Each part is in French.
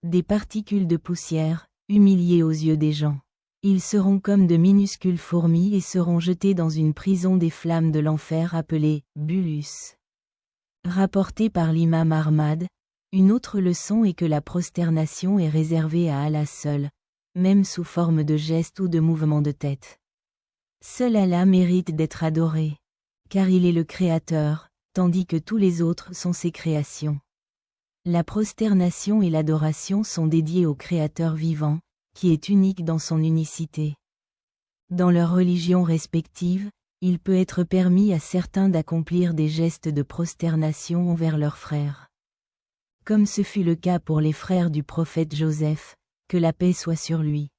des particules de poussière, humiliées aux yeux des gens. Ils seront comme de minuscules fourmis et seront jetés dans une prison des flammes de l'enfer appelée Bulus. Rapporté par l'imam Ahmad, une autre leçon est que la prosternation est réservée à Allah seul, même sous forme de gestes ou de mouvements de tête. Seul Allah mérite d'être adoré, car il est le Créateur, tandis que tous les autres sont ses créations. La prosternation et l'adoration sont dédiées au Créateur vivant, qui est unique dans son unicité. Dans leurs religions respectives, il peut être permis à certains d'accomplir des gestes de prosternation envers leurs frères. Comme ce fut le cas pour les frères du prophète Joseph, que la paix soit sur lui.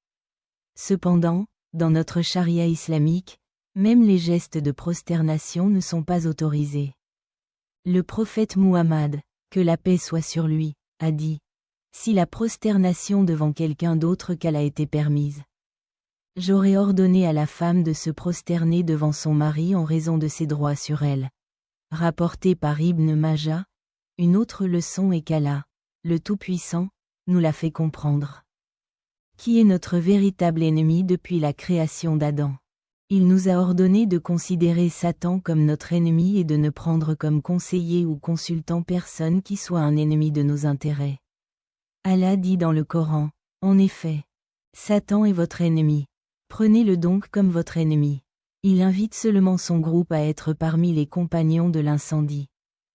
Cependant, dans notre charia islamique, même les gestes de prosternation ne sont pas autorisés. Le prophète Muhammad, que la paix soit sur lui, a dit: si la prosternation devant quelqu'un d'autre qu'Allah était permise, j'aurais ordonné à la femme de se prosterner devant son mari en raison de ses droits sur elle. Rapporté par Ibn Majah, une autre leçon est qu'Allah, le Tout-Puissant, nous l'a fait comprendre. Qui est notre véritable ennemi depuis la création d'Adam. Il nous a ordonné de considérer Satan comme notre ennemi et de ne prendre comme conseiller ou consultant personne qui soit un ennemi de nos intérêts. Allah dit dans le Coran, en effet, Satan est votre ennemi. Prenez-le donc comme votre ennemi. Il invite seulement son groupe à être parmi les compagnons de l'incendie.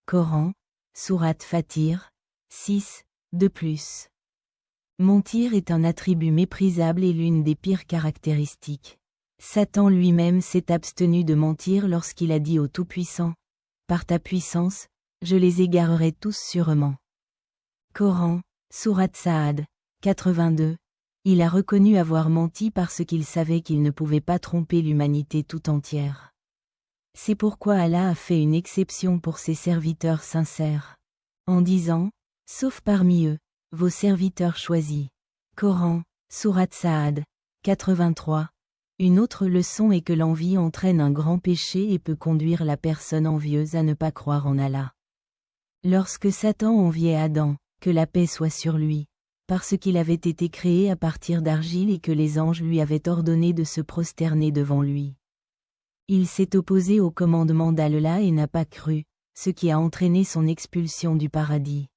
Coran, Sourate Fatir, 6, 2+. Mentir est un attribut méprisable et l'une des pires caractéristiques. Satan lui-même s'est abstenu de mentir lorsqu'il a dit au Tout-Puissant: par ta puissance, je les égarerai tous sûrement. Coran, Sourate Saad, 82. Il a reconnu avoir menti parce qu'il savait qu'il ne pouvait pas tromper l'humanité tout entière. C'est pourquoi Allah a fait une exception pour ses serviteurs sincères, en disant: sauf parmi eux, vos serviteurs choisis. Coran, Sourate Saad, 83. Une autre leçon est que l'envie entraîne un grand péché et peut conduire la personne envieuse à ne pas croire en Allah. Lorsque Satan enviait Adam, que la paix soit sur lui, parce qu'il avait été créé à partir d'argile et que les anges lui avaient ordonné de se prosterner devant lui, il s'est opposé au commandement d'Allah et n'a pas cru, ce qui a entraîné son expulsion du paradis.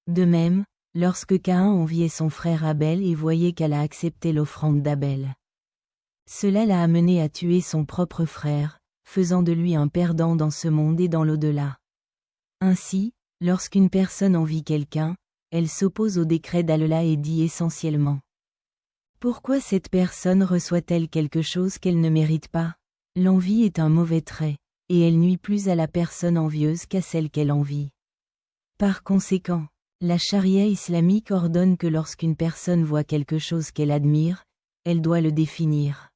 De même, lorsque Caïn enviait son frère Abel et voyait qu'Allah acceptait l'offrande d'Abel, cela l'a amené à tuer son propre frère, faisant de lui un perdant dans ce monde et dans l'au-delà. Ainsi, lorsqu'une personne envie quelqu'un, elle s'oppose au décret d'Allah et dit essentiellement: pourquoi cette personne reçoit-elle quelque chose qu'elle ne mérite pas? L'envie est un mauvais trait, et elle nuit plus à la personne envieuse qu'à celle qu'elle envie. Par conséquent, la charia islamique ordonne que lorsqu'une personne voit quelque chose qu'elle admire, elle doit le définir.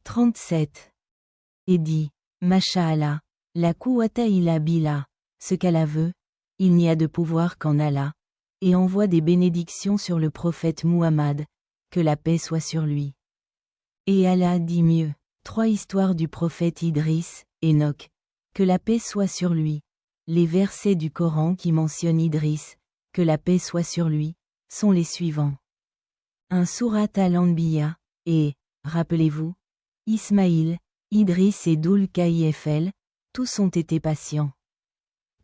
37. Et dit: Masha'Allah, la quwwata illa billah, ce qu'Allah veut, il n'y a de pouvoir qu'en Allah, et envoie des bénédictions sur le prophète Muhammad, que la paix soit sur lui. Et Allah dit mieux: 3 histoires du prophète Idriss, Enoch, que la paix soit sur lui. Les versets du Coran qui mentionnent Idriss, que la paix soit sur lui, sont les suivants. Un sourate al-Anbiya, et, rappelez-vous, Ismaïl, Idriss et Dhul-Kayfl, tous ont été patients.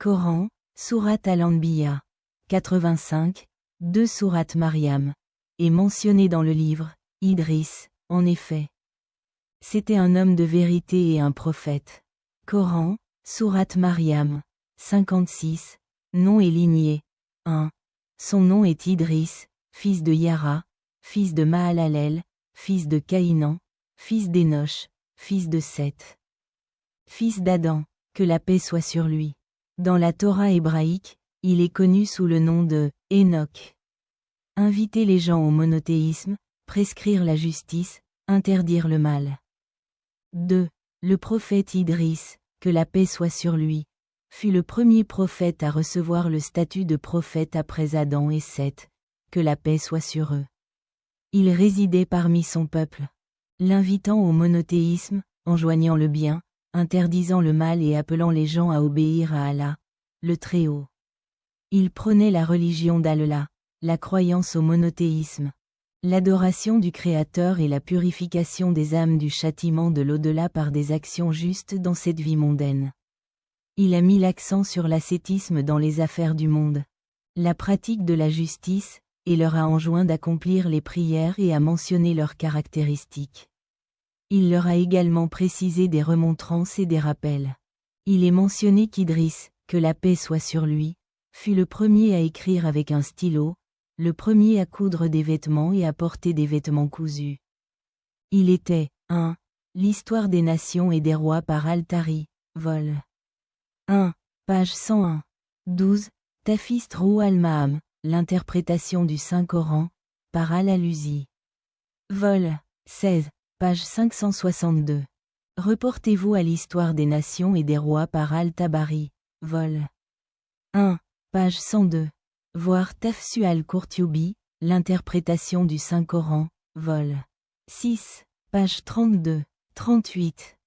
Coran, sourate al-Anbiya, 85, 2 sourate Maryam, est mentionné dans le livre, Idriss, en effet. C'était un homme de vérité et un prophète. Coran, sourate Maryam, 56, nom et lignée, 1. Son nom est Idriss, fils de Yara, fils de Mahalalel, fils de Caïnan, fils d'Énoch, fils de Seth, fils d'Adam, que la paix soit sur lui. Dans la Torah hébraïque, il est connu sous le nom de Enoch. Inviter les gens au monothéisme, prescrire la justice, interdire le mal. 2. Le prophète Idriss, que la paix soit sur lui, fut le premier prophète à recevoir le statut de prophète après Adam et Seth, que la paix soit sur eux. Il résidait parmi son peuple, l'invitant au monothéisme, enjoignant le bien, interdisant le mal et appelant les gens à obéir à Allah, le Très-Haut. Il prônait la religion d'Allah, la croyance au monothéisme, l'adoration du Créateur et la purification des âmes du châtiment de l'au-delà par des actions justes dans cette vie mondaine. Il a mis l'accent sur l'ascétisme dans les affaires du monde, la pratique de la justice, et leur a enjoint d'accomplir les prières et a mentionné leurs caractéristiques. Il leur a également précisé des remontrances et des rappels. Il est mentionné qu'Idriss, que la paix soit sur lui, fut le premier à écrire avec un stylo, le premier à coudre des vêtements et à porter des vêtements cousus. Il était, 1. L'histoire des nations et des rois par Al-Tari, vol. 1. Page 101. 12. Tafist Rou al-Maham, l'interprétation du Saint-Coran, par Al-Alusi. Vol. 16. Page 562. Reportez-vous à l'histoire des nations et des rois par Al-Tabari, vol. 1. Page 102. Voir Tafsu al-Qurtubi, l'interprétation du Saint-Coran, vol. 6. Page 32. 38.